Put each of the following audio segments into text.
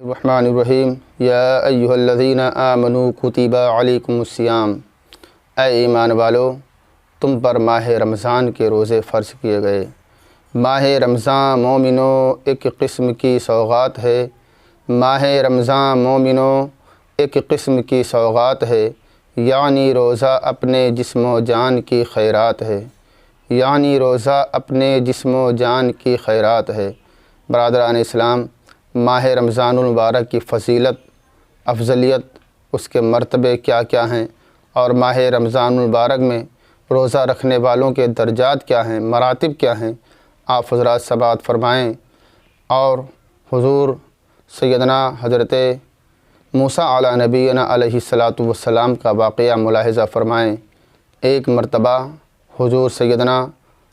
الرحمن الرحیم یا ایھا الذین آمنوا کتب علیکم الصیام، اے ایمان والو تم پر ماہ رمضان کے روزے فرض کیے گئے۔ ماہ رمضان مومنو ایک قسم کی سوغات ہے۔ ماہ رمضان مومنو ایک قسم کی سوغات ہے، یعنی روزہ اپنے جسم و جان کی خیرات ہے، یعنی روزہ اپنے جسم و جان کی خیرات ہے۔ برادران اسلام، ماہ رمضان المبارک کی فضیلت، افضلیت، اس کے مرتبے کیا کیا ہیں، اور ماہ رمضان المبارک میں روزہ رکھنے والوں کے درجات کیا ہیں، مراتب کیا ہیں، آپ حضرات سماعت فرمائیں اور حضور سیدنا حضرت موسیٰ علیٰ نبینا علیہ الصلاۃ والسلام کا واقعہ ملاحظہ فرمائیں۔ ایک مرتبہ حضور سیدنا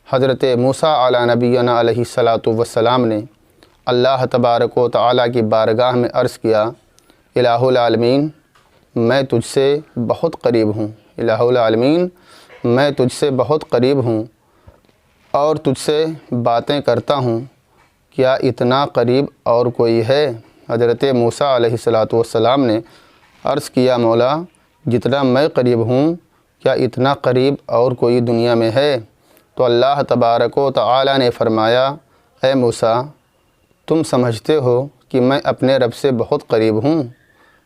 حضرت موسیٰ علیٰ نبینا علیہ الصلاۃ والسلام نے اللہ تبارک و تعالیٰ کی بارگاہ میں عرض کیا، الہ العالمین میں تجھ سے بہت قریب ہوں، الہ العالمین میں تجھ سے بہت قریب ہوں اور تجھ سے باتیں کرتا ہوں، کیا اتنا قریب اور کوئی ہے؟ حضرت موسیٰ علیہ الصلاۃ والسلام نے عرض کیا، مولا جتنا میں قریب ہوں کیا اتنا قریب اور کوئی دنیا میں ہے؟ تو اللہ تبارک و تعالیٰ نے فرمایا، اے موسیٰ تم سمجھتے ہو کہ میں اپنے رب سے بہت قریب ہوں؟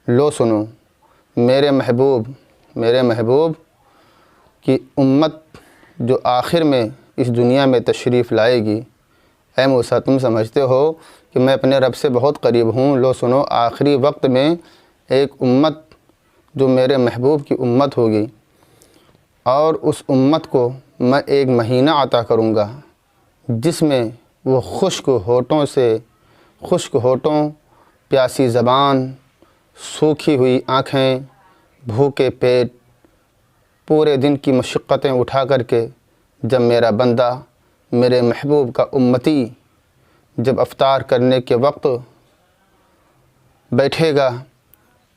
لو سنو، میرے محبوب کی امت جو آخر میں اس دنیا میں تشریف لائے گی، اے موسیٰ تم سمجھتے ہو کہ میں اپنے رب سے بہت قریب ہوں؟ لو سنو، آخری وقت میں ایک امت جو میرے محبوب کی امت ہوگی، اور اس امت کو میں ایک مہینہ عطا کروں گا جس میں وہ خشک ہونٹوں، پیاسی زبان، سوکھی ہوئی آنکھیں، بھوکے پیٹ، پورے دن کی مشقتیں اٹھا کر کے جب میرا بندہ، میرے محبوب کا امتی جب افطار کرنے کے وقت بیٹھے گا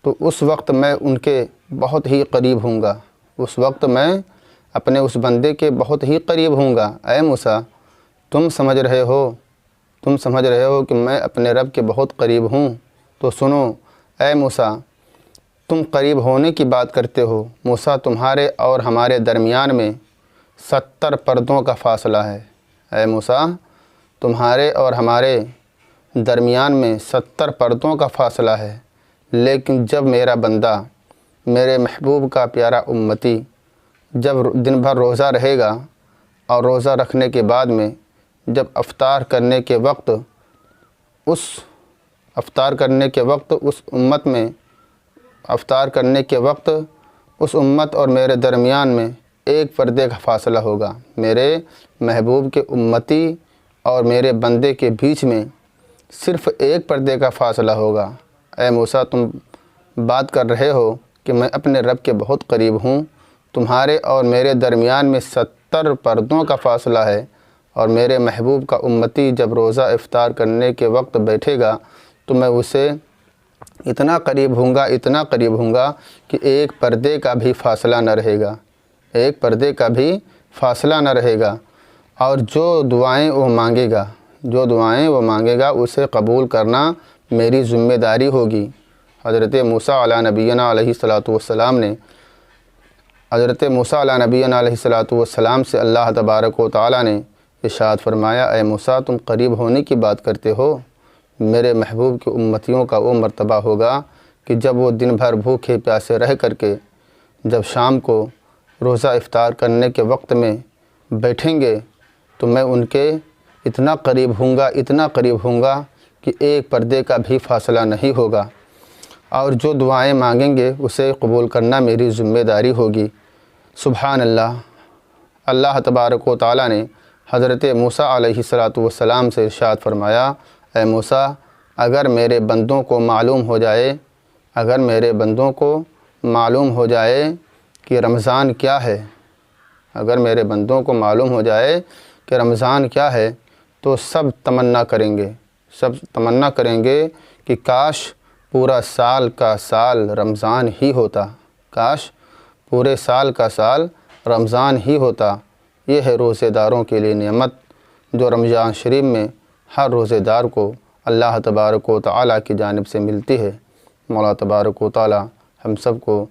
تو اس وقت میں ان کے بہت ہی قریب ہوں گا، اس وقت میں اپنے اس بندے کے بہت ہی قریب ہوں گا۔ اے موسیٰ تم سمجھ رہے ہو کہ میں اپنے رب کے بہت قریب ہوں؟ تو سنو، اے موسیٰ تم قریب ہونے کی بات کرتے ہو، موسیٰ تمہارے اور ہمارے درمیان میں 70 پردوں کا فاصلہ ہے۔ اے موسیٰ تمہارے اور ہمارے درمیان میں 70 پردوں کا فاصلہ ہے، لیکن جب میرا بندہ، میرے محبوب کا پیارا امتی جب دن بھر روزہ رہے گا اور روزہ رکھنے کے بعد میں جب افطار کرنے کے وقت اس امت اور میرے درمیان میں ایک پردے کا فاصلہ ہوگا، میرے محبوب کے امتی اور میرے بندے کے بیچ میں صرف ایک پردے کا فاصلہ ہوگا۔ اے موسیٰ تم بات کر رہے ہو کہ میں اپنے رب کے بہت قریب ہوں، تمہارے اور میرے درمیان میں 70 پردوں کا فاصلہ ہے، اور میرے محبوب کا امتی جب روزہ افطار کرنے کے وقت بیٹھے گا تو میں اسے اتنا قریب ہوں گا کہ ایک پردے کا بھی فاصلہ نہ رہے گا، اور جو دعائیں وہ مانگے گا اسے قبول کرنا میری ذمہ داری ہوگی۔ حضرت موسیٰ علیٰ نبینا علیہ الصلاۃ والسلام نے سے اللہ تبارک و تعالیٰ نے ارشاد فرمایا، اے موسیٰ تم قریب ہونے کی بات کرتے ہو، میرے محبوب کی امتیوں کا وہ مرتبہ ہوگا کہ جب وہ دن بھر بھوکے پیاسے رہ کر کے جب شام کو روزہ افطار کرنے کے وقت میں بیٹھیں گے تو میں ان کے اتنا قریب ہوں گا کہ ایک پردے کا بھی فاصلہ نہیں ہوگا، اور جو دعائیں مانگیں گے اسے قبول کرنا میری ذمہ داری ہوگی۔ سبحان اللہ۔ اللہ تبارک و تعالیٰ نے حضرت موسیٰ علیہ الصلاۃ والسلام سے ارشاد فرمایا، اے موسیٰ اگر میرے بندوں کو معلوم ہو جائے کہ رمضان کیا ہے، تو سب تمنا کریں گے کہ کاش پورا سال کا سال رمضان ہی ہوتا، کاش پورے سال کا سال رمضان ہی ہوتا۔ یہ ہے روزے داروں کے لیے نعمت جو رمضان شریف میں ہر روزے دار کو اللہ تبارک و تعالیٰ کی جانب سے ملتی ہے۔ مولا تبارک و تعالیٰ ہم سب کو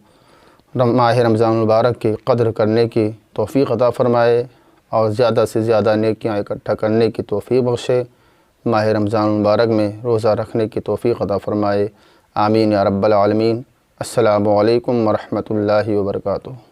ماہ رمضان المبارک کی قدر کرنے کی توفیق عطا فرمائے اور زیادہ سے زیادہ نیکیاں اکٹھا کرنے کی توفیق بخشے۔ ماہ رمضان المبارک میں روزہ رکھنے کی توفیق عطا فرمائے۔ آمین یا رب العالمین۔ السلام علیکم ورحمۃ اللہ وبرکاتہ۔